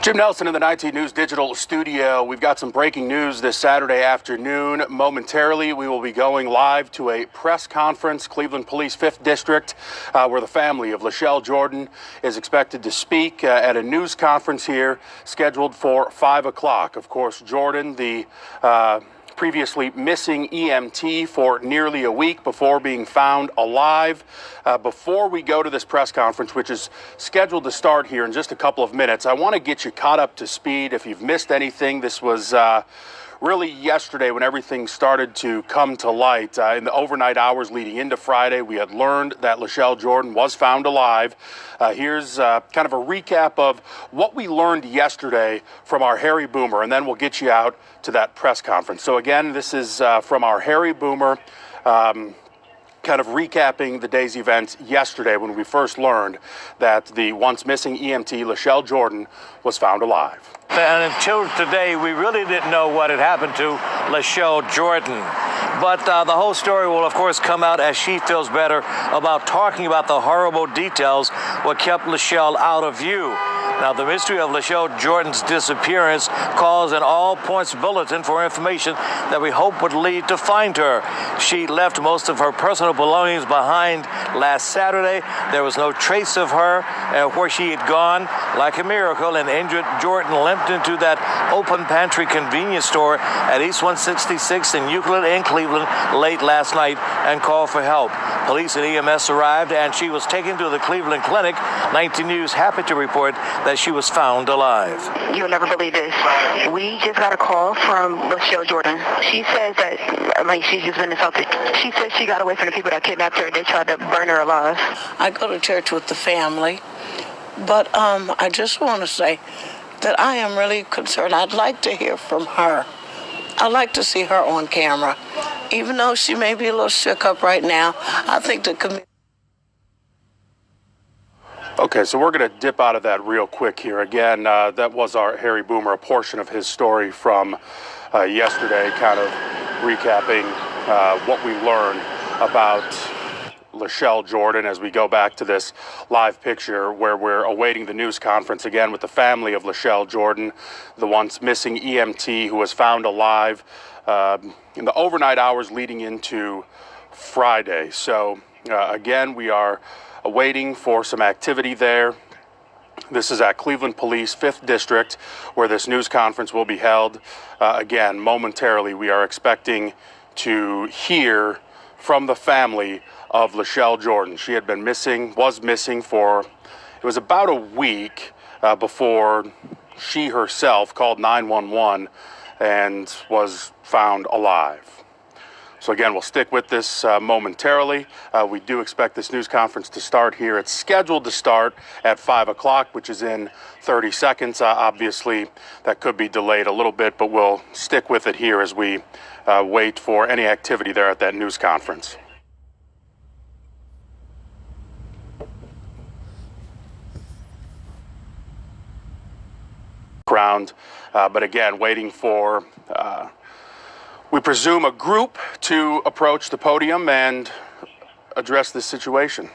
Jim Nelson in the 19 News Digital Studio. We've got some breaking news this Saturday afternoon. Momentarily, we will be going live to a press conference, Cleveland Police 5th District, where the family of Lachelle Jordan is expected to speak at a news conference here scheduled for 5 o'clock. Of course, Jordan, the previously missing EMT for nearly a week before being found alive. Before we go to this press conference, which is scheduled to start here in just a couple of minutes, I want to get you caught up to speed. If you've missed anything, this was really yesterday when everything started to come to light. In the overnight hours leading into Friday, we had learned that Lachelle Jordan was found alive. Here's kind of a recap of what we learned yesterday from our Harry Boomer, and then we'll get you out to that press conference. So again, this is from our Harry Boomer, kind of recapping the day's events yesterday when we first learned that the once missing EMT, Lachelle Jordan, was found alive. And until today, we really didn't know what had happened to Lachelle Jordan. But the whole story will, of course, come out as she feels better about talking about the horrible details what kept Lachelle out of view. Now, the mystery of Lachelle Jordan's disappearance calls an all-points bulletin for information that we hope would lead to find her. She left most of her personal belongings behind last Saturday. There was no trace of her where she had gone. Like a miracle, an injured Jordan limped into that open pantry convenience store at East 166 in Euclid in Cleveland late last night and called for help. Police and EMS arrived, and she was taken to the Cleveland Clinic. 19 News happy to report that she was found alive. You'll never believe this. We just got a call from Lachelle Jordan. She says that, she's just been insulted. She says she got away from the people that kidnapped her. They tried to burn her alive. I go to church with the family, but I just want to say that I am really concerned. I'd like to hear from her. I'd like to see her on camera. Even though she may be a little shook up right now, I think the community... Okay, so we're going to dip out of that real quick here. Again, that was our Harry Boomer, a portion of his story from yesterday, kind of recapping what we learned about Lachelle Jordan as we go back to this live picture where we're awaiting the news conference again with the family of Lachelle Jordan, the once missing EMT who was found alive in the overnight hours leading into Friday. So again, we are waiting for some activity there. This is at Cleveland Police 5th District where this news conference will be held. Again, momentarily, we are expecting to hear from the family of Lachelle Jordan. She had been missing, was missing for, it was about a week before she herself called 911 and was found alive. So again, we'll stick with this momentarily. We do expect this news conference to start here. It's scheduled to start at 5 o'clock, which is in 30 seconds. Obviously, that could be delayed a little bit, but we'll stick with it here as we wait for any activity there at that news conference. But again, waiting for we presume a group to approach the podium and address this situation.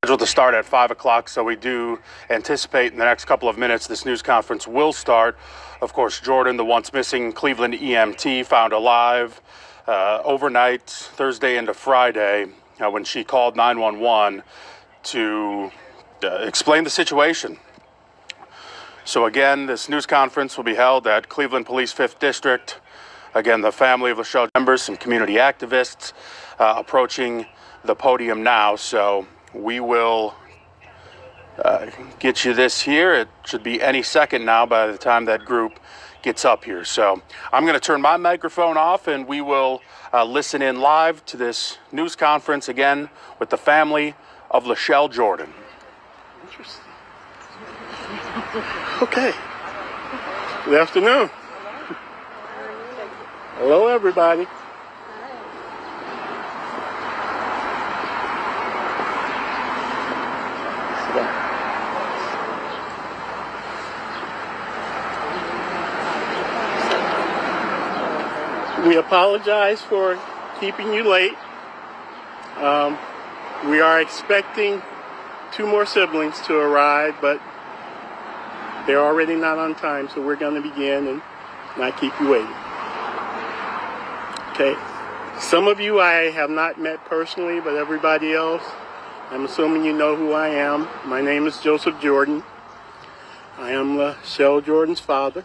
Scheduled to start at 5 o'clock, so we do anticipate in the next couple of minutes this news conference will start. Of course, Jordan, the once missing Cleveland EMT, found alive overnight, Thursday into Friday, when she called 911 to explain the situation. So again, this news conference will be held at Cleveland Police 5th District. Again, the family of Lachelle members, some community activists approaching the podium now. So we will get you this here. It should be any second now by the time that group gets up here. So I'm going to turn my microphone off and we will listen in live to this news conference again with the family of Lachelle Jordan. Interesting. Okay. Good afternoon. Hello, everybody. We apologize for keeping you late. We are expecting 2 more siblings to arrive, but they're already not on time, so we're going to begin and not keep you waiting. Okay. Some of you I have not met personally, but everybody else, I'm assuming you know who I am. My name is Joseph Jordan. I am Lachelle Jordan's father.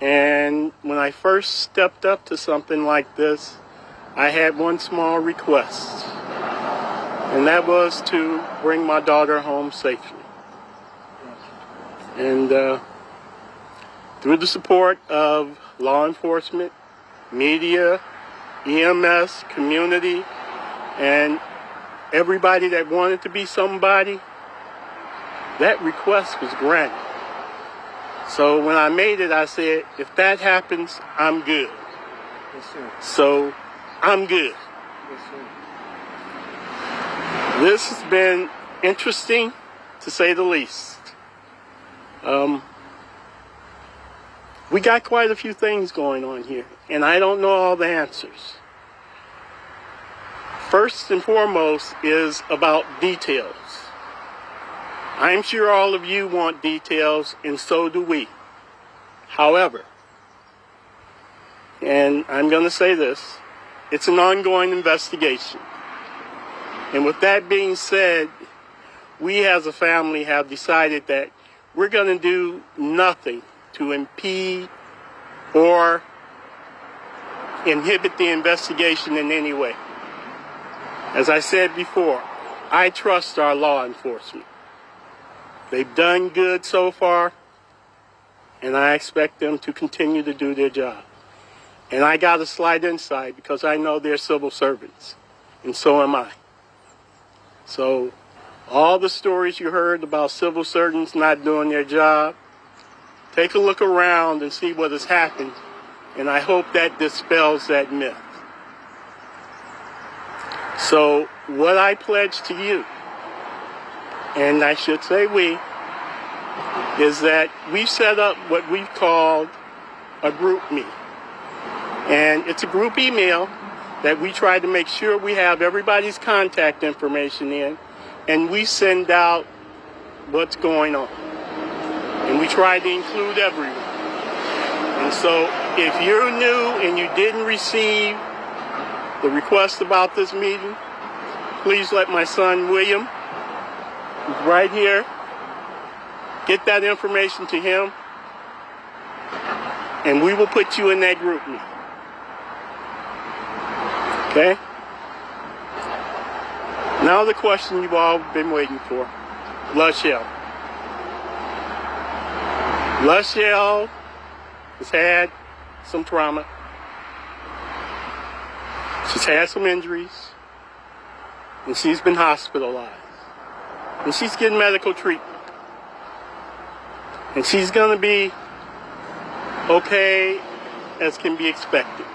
And when I first stepped up to something like this, I had one small request, and that was to bring my daughter home safely. And through the support of law enforcement, media, EMS, community, and everybody that wanted to be somebody, that request was granted. So when I made it, I said, if that happens, I'm good. Yes, sir. So I'm good. Yes, sir. This has been interesting, to say the least. We got quite a few things going on here, and I don't know all the answers. First and foremost is about details. I'm sure all of you want details, and so do we. However, and I'm going to say this, it's an ongoing investigation. And with that being said, we as a family have decided that we're going to do nothing to impede or inhibit the investigation in any way. As I said before, I trust our law enforcement. They've done good so far, and I expect them to continue to do their job. And I got a slight insight because I know they're civil servants, and so am I. So all the stories you heard about civil servants not doing their job, take a look around and see what has happened, and I hope that dispels that myth. So what I pledge to you, and I should say we, is that we've set up what we've called a group me. And it's a group email that we try to make sure we have everybody's contact information in, and we send out what's going on. And we try to include everyone. And so if you're new and you didn't receive the request about this meeting, please let my son William, who's right here, get that information to him, and we will put you in that group meeting. Okay? Now the question you've all been waiting for. Lachelle. Lachelle has had some trauma. She's had some injuries. And she's been hospitalized. And she's getting medical treatment. And she's going to be okay as can be expected.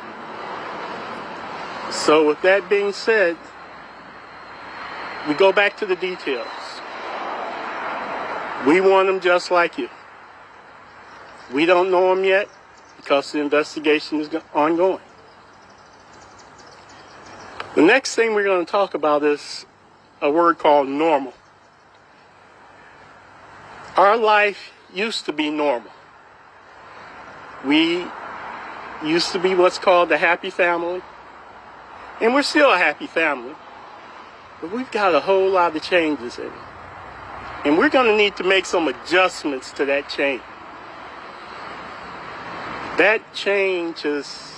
So with that being said, we go back to the details. We want them just like you. We don't know them yet because the investigation is ongoing. The next thing we're going to talk about is a word called normal. Our life used to be normal. We used to be what's called a happy family. And we're still a happy family. But we've got a whole lot of changes in it. And we're going to need to make some adjustments to that change. That change has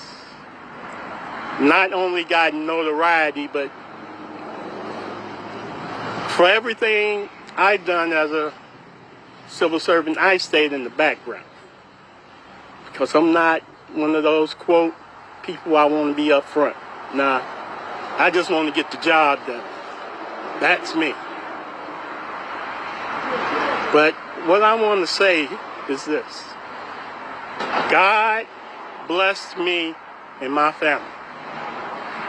not only gotten notoriety, but for everything I've done as a civil servant, I stayed in the background. Because I'm not one of those, quote, people I want to be up front. Nah, I just want to get the job done. That's me. But what I want to say is this. God blessed me and my family.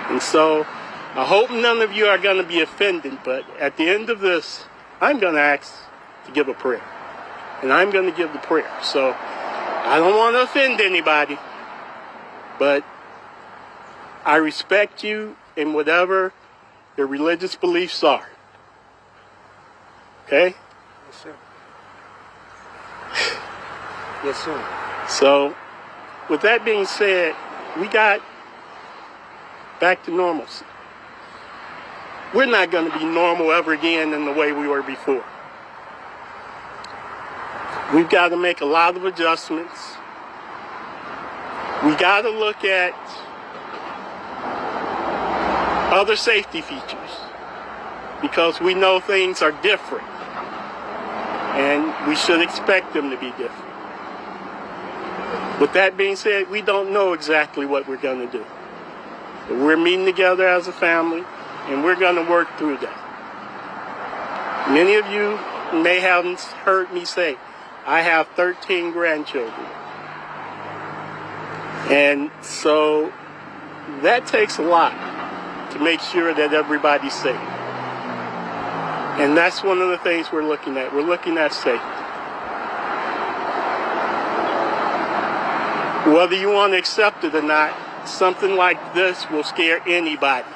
And so I hope none of you are going to be offended, but at the end of this, I'm going to ask to give a prayer. And I'm going to give the prayer. So I don't want to offend anybody, But I respect you in whatever your religious beliefs are. Okay? Yes, sir. Yes, sir. So, with that being said, we got back to normalcy. We're not going to be normal ever again in the way we were before. We've got to make a lot of adjustments. We got to look at other safety features because we know things are different and we should expect them to be different. With that being said, we don't know exactly what we're going to do. But we're meeting together as a family and we're going to work through that. Many of you may have heard me say, I have 13 grandchildren. And so that takes a lot to make sure that everybody's safe. And that's one of the things we're looking at. We're looking at safety. Whether you want to accept it or not, something like this will scare anybody.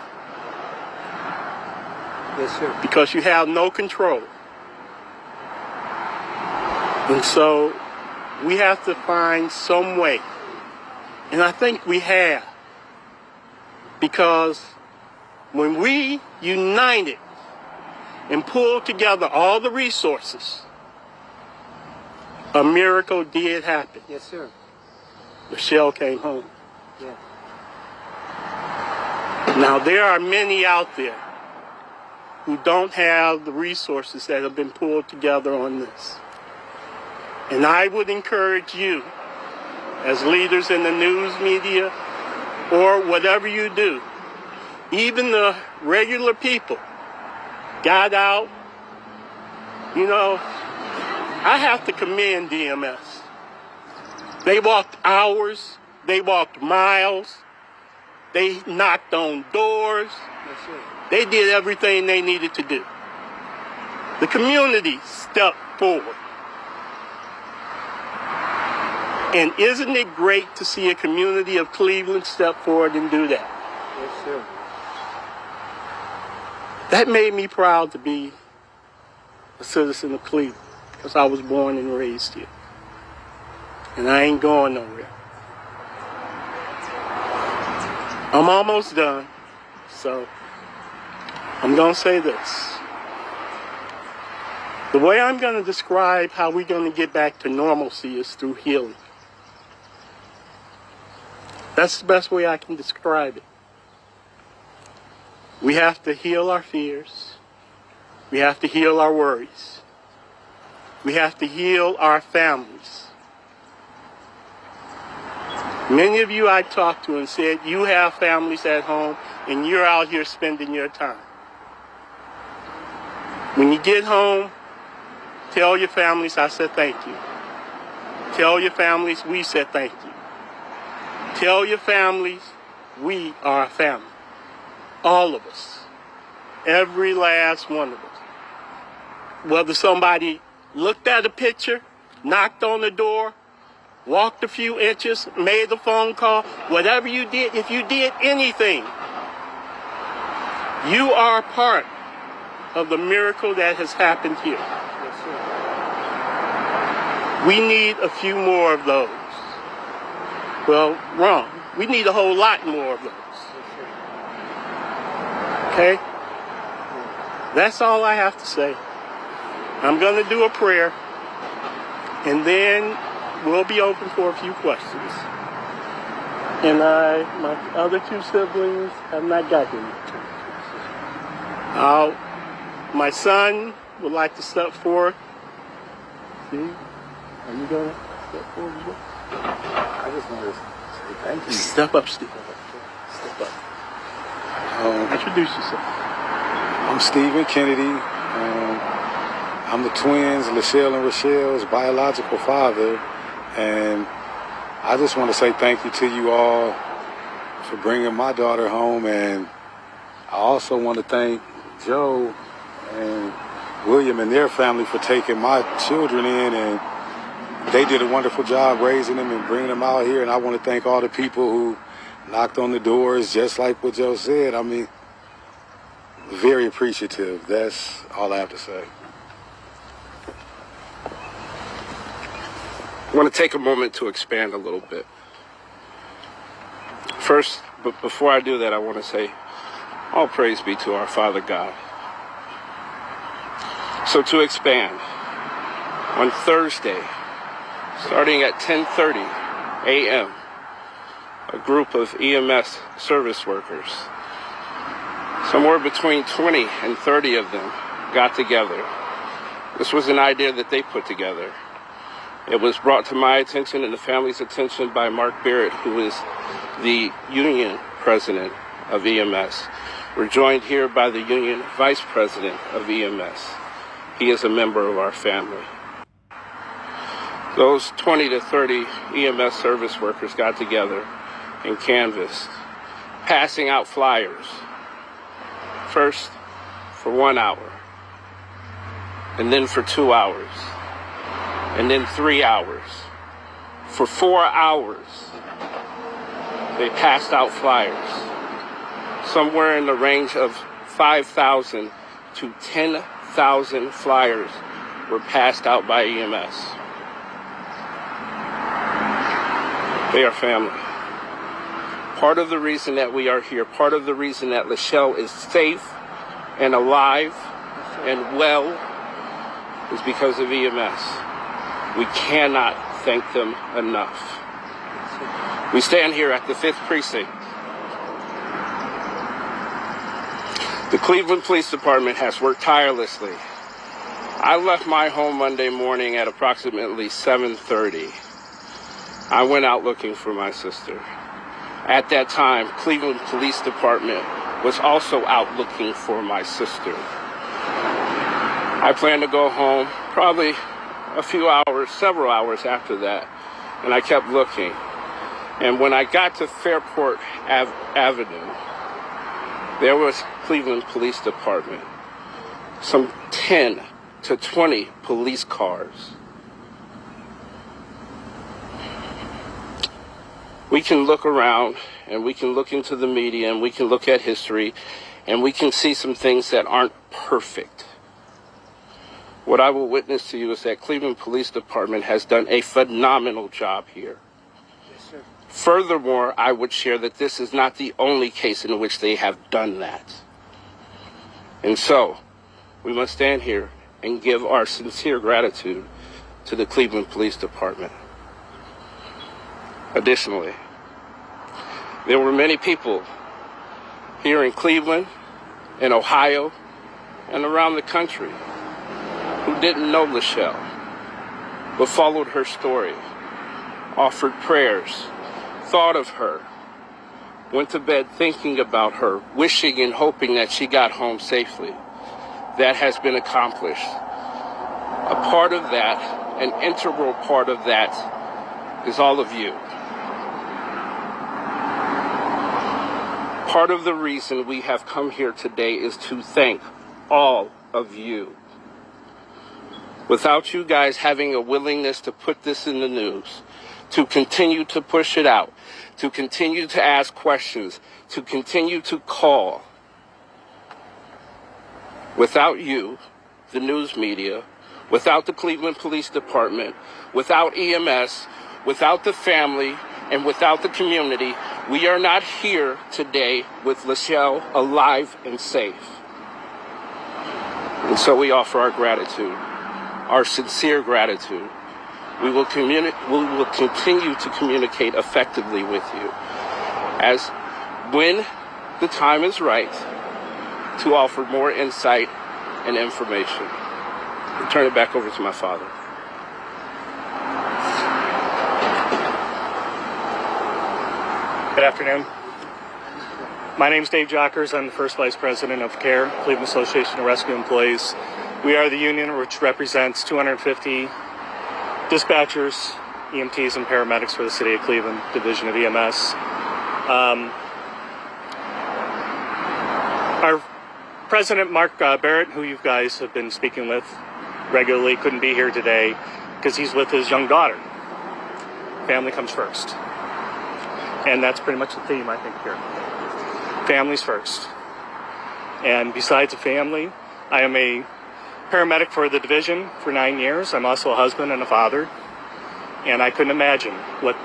Yes, sir. Because you have no control. And so we have to find some way. And I think we have. Because when we united and pulled together all the resources, a miracle did happen. Yes, sir. Lachelle came home. Yeah. Now, there are many out there who don't have the resources that have been pulled together on this. And I would encourage you, as leaders in the news media, or whatever you do, even the regular people got out. You know, I have to commend DMS. They walked hours, they walked miles, they knocked on doors, Yes, sir. they did everything they needed to do. The community stepped forward. And isn't it great to see a community of Cleveland step forward and do that? Yes, sir. That made me proud to be a citizen of Cleveland because I was born and raised here. And I ain't going nowhere. I'm almost done, so I'm going to say this. The way I'm going to describe how we're going to get back to normalcy is through healing. That's the best way I can describe it. We have to heal our fears. We have to heal our worries. We have to heal our families. Many of you I talked to and said, you have families at home and you're out here spending your time. When you get home, tell your families I said thank you. Tell your families we said thank you. Tell your families we are a family. All of us. Every last one of us. Whether somebody looked at a picture, knocked on the door, walked a few inches, made a phone call, whatever you did, if you did anything, you are part of the miracle that has happened here. Yes, sir. We need a few more of those. Well, wrong. We need a whole lot more of those. Yes, sir. Okay? That's all I have to say. I'm going to do a prayer, and then we'll be open for a few questions. And my other two siblings have not got here yet. My son would like to step forward. See? Are you going to step forward as well? I just want to say thank you. Step up, Steve. Step up. Introduce yourself. I'm Stephen Kennedy. I'm the twins, Lachelle and Rochelle's biological father. And I just want to say thank you to you all for bringing my daughter home. And I also want to thank Joe and William and their family for taking my children in. And they did a wonderful job raising them and bringing them out here. And I want to thank all the people who knocked on the doors, just like what Joe said. I mean, very appreciative. That's all I have to say. I want to take a moment to expand a little bit. First, but before I do that, I want to say, all praise be to our Father God. So to expand, on Thursday, starting at 10:30 a.m., a group of EMS service workers, somewhere between 20 and 30 of them, got together. This was an idea that they put together. It was brought to my attention and the family's attention by Mark Barrett, who is the union president of EMS. We're joined here by the union vice president of EMS. He is a member of our family. Those 20 to 30 EMS service workers got together and canvassed, passing out flyers. First for 1 hour, and then for 2 hours, and then 3 hours. For 4 hours, they passed out flyers. Somewhere in the range of 5,000 to 10,000 flyers were passed out by EMS. They are family. Part of the reason that we are here, part of the reason that Lachelle is safe and alive and well is because of EMS. We cannot thank them enough. We stand here at the 5th Precinct. The Cleveland Police Department has worked tirelessly. I left my home Monday morning at approximately 7:30. I went out looking for my sister. At that time, Cleveland Police Department was also out looking for my sister. I plan to go home probably a few hours, several hours after that, and I kept looking. And when I got to Fairport Avenue, there was Cleveland Police Department, some 10 to 20 police cars. We can look around and we can look into the media and we can look at history and we can see some things that aren't perfect. What I will witness to you is that Cleveland Police Department has done a phenomenal job here. Yes, sir. Furthermore, I would share that this is not the only case in which they have done that. And so, we must stand here and give our sincere gratitude to the Cleveland Police Department. Additionally, there were many people here in Cleveland, in Ohio, and around the country who didn't know Lachelle, but followed her story, offered prayers, thought of her, went to bed thinking about her, wishing and hoping that she got home safely. That has been accomplished. A part of that, an integral part of that, is all of you. Part of the reason we have come here today is to thank all of you. Without you guys having a willingness to put this in the news, to continue to push it out, to continue to ask questions, to continue to call, without you, the news media, without the Cleveland Police Department, without EMS, without the family, and without the community, we are not here today with Lachelle alive and safe. And so we offer our gratitude, our sincere gratitude. We will continue to communicate effectively with you as when the time is right to offer more insight and information. I'll turn it back over to my father. Good afternoon. My name is Dave Jockers. I'm the first vice president of CARE, Cleveland Association of Rescue Employees. We are the union which represents 250 dispatchers, EMTs, and paramedics for the City of Cleveland Division of EMS. Our president, Mark Barrett, who you guys have been speaking with regularly, couldn't be here today because he's with his young daughter. Family comes first. And that's pretty much the theme, I think, here. Families first. And besides a family, I am a paramedic for the division for 9 years. I'm also a husband and a father. And I couldn't imagine what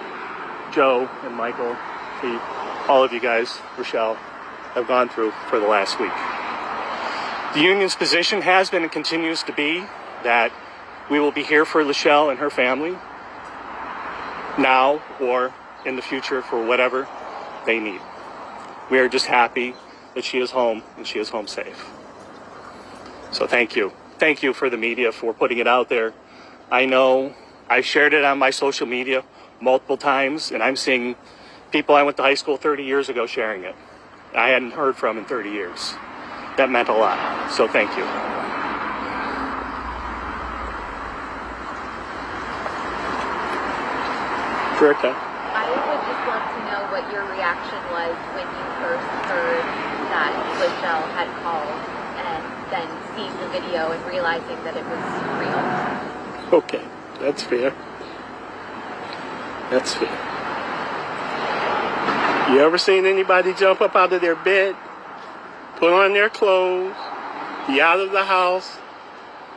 Joe and Michael, Pete, all of you guys, Rochelle, have gone through for the last week. The union's position has been and continues to be that we will be here for Lachelle and her family now or in the future for whatever they need. We are just happy that she is home and she is home safe. So thank you. Thank you for the media for putting it out there. I know I've shared it on my social media multiple times, and I'm seeing people I went to high school 30 years ago sharing it. I hadn't heard from in 30 years. That meant a lot. So thank you. Bertha. I would just love to know what your reaction was when you first heard that Lachelle had called and then seeing the video and realizing that it was real. Okay, that's fair. That's fair. You ever seen anybody jump up out of their bed, put on their clothes, be out of the house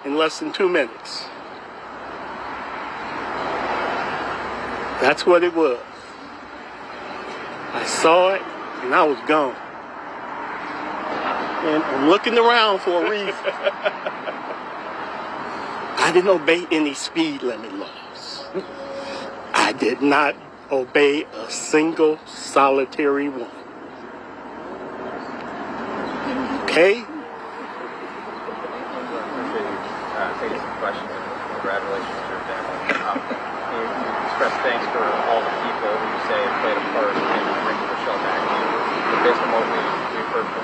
in less than 2 minutes? That's what it was. I saw it and I was gone. And I'm looking around for a reason. I didn't obey any speed limit laws. I did not obey a single solitary one. Okay? Taking some questions and congratulations to your family. You express thanks for all the people who you say played a part in bringing Lachelle back to you. But based on what we've heard from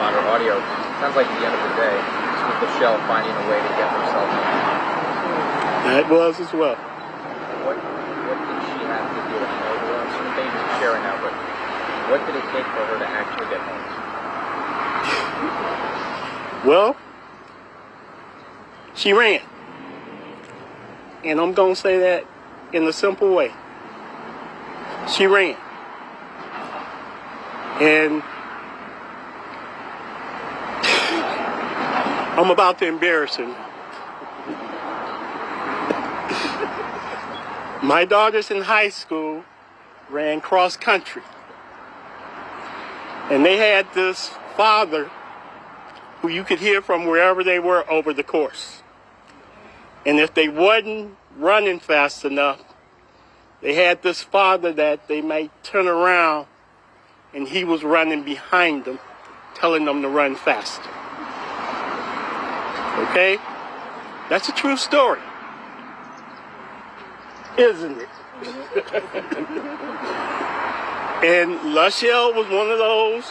modern audio, it sounds like at the end of the day, this was Lachelle finding a way to get herself home. That was as well. What did she have to do? I know there are some things you're sharing now, but what did it take for her to actually get home? Well, she ran. And I'm going to say that in a simple way. She ran. And I'm about to embarrass her. My daughters in high school ran cross country. And they had this father who you could hear from wherever they were over the course. And if they wasn't running fast enough, they had this father that they might turn around and he was running behind them, telling them to run faster. Okay? That's a true story. Isn't it? And Lachelle was one of those.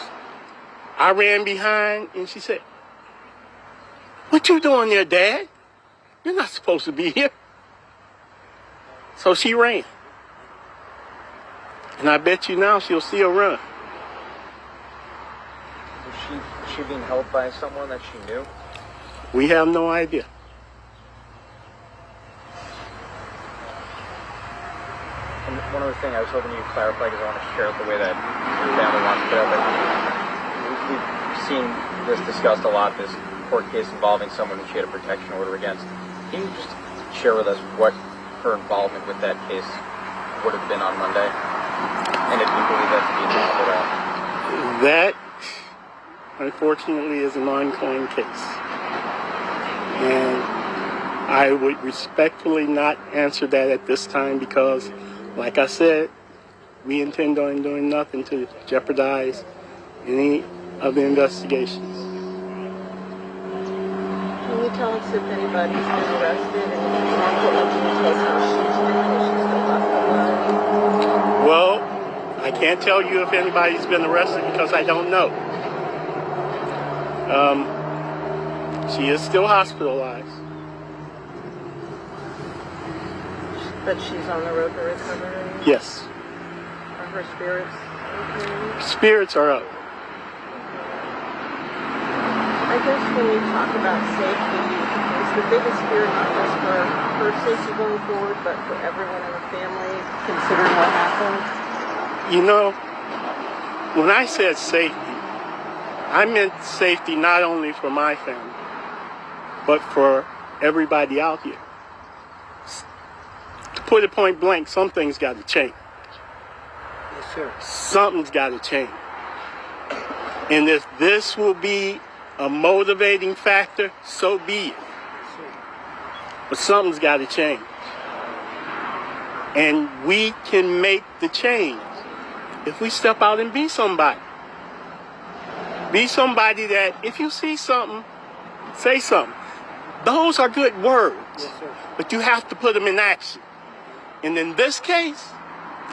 I ran behind and she said, "What you doing there, Dad? You're not supposed to be here." So she ran. And I bet you now she'll see her run. Was she being held by someone that she knew? We have no idea. And one other thing I was hoping you could clarify, because I want to share it the way that your family wants to put it, but we've seen this discussed a lot, this court case involving someone who she had a protection order against. Can you just share with us what her involvement with that case would have been on Monday? And if you believe that to be enough at all? That, unfortunately, is an ongoing case. And I would respectfully not answer that at this time because, like I said, we intend on doing nothing to jeopardize any of the investigations. Can you tell us if anybody's been arrested and what would you take how she's doing? Is she still hospitalized? Well, I can't tell you if anybody's been arrested because I don't know. She is still hospitalized. But she's on the road to recovery? Yes. Are her spirits okay? Spirits are up. I guess when you talk about safety, is the biggest fear not just for her safety going forward, but for everyone in the family, considering what happened? You know, when I said safety, I meant safety not only for my family, but for everybody out here. To put it point blank, something's got to change. Yes, sir. Something's got to change. And if this will be a motivating factor, so be it. But something's got to change. And we can make the change if we step out and be somebody. Be somebody that if you see something, say something. Those are good words, Yes, sir. but you have to put them in action. And in this case,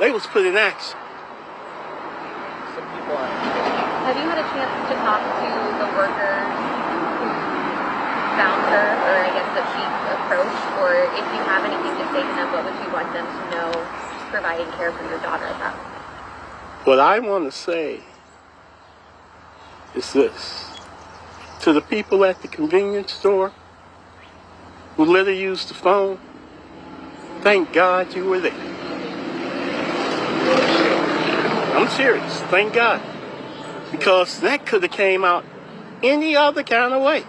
they was put in action. Some people are. Have you had a chance to talk to the workers who found her, or I guess that she approached, or if you have anything to say to them, what would you want them to know providing care for your daughter at that point? What I want to say is this. To the people at the convenience store who let her use the phone, thank God you were there. I'm serious. Thank God. Because that could have came out any other kind of way.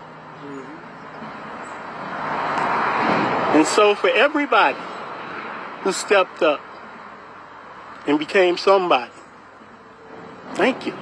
And so for everybody who stepped up and became somebody, thank you.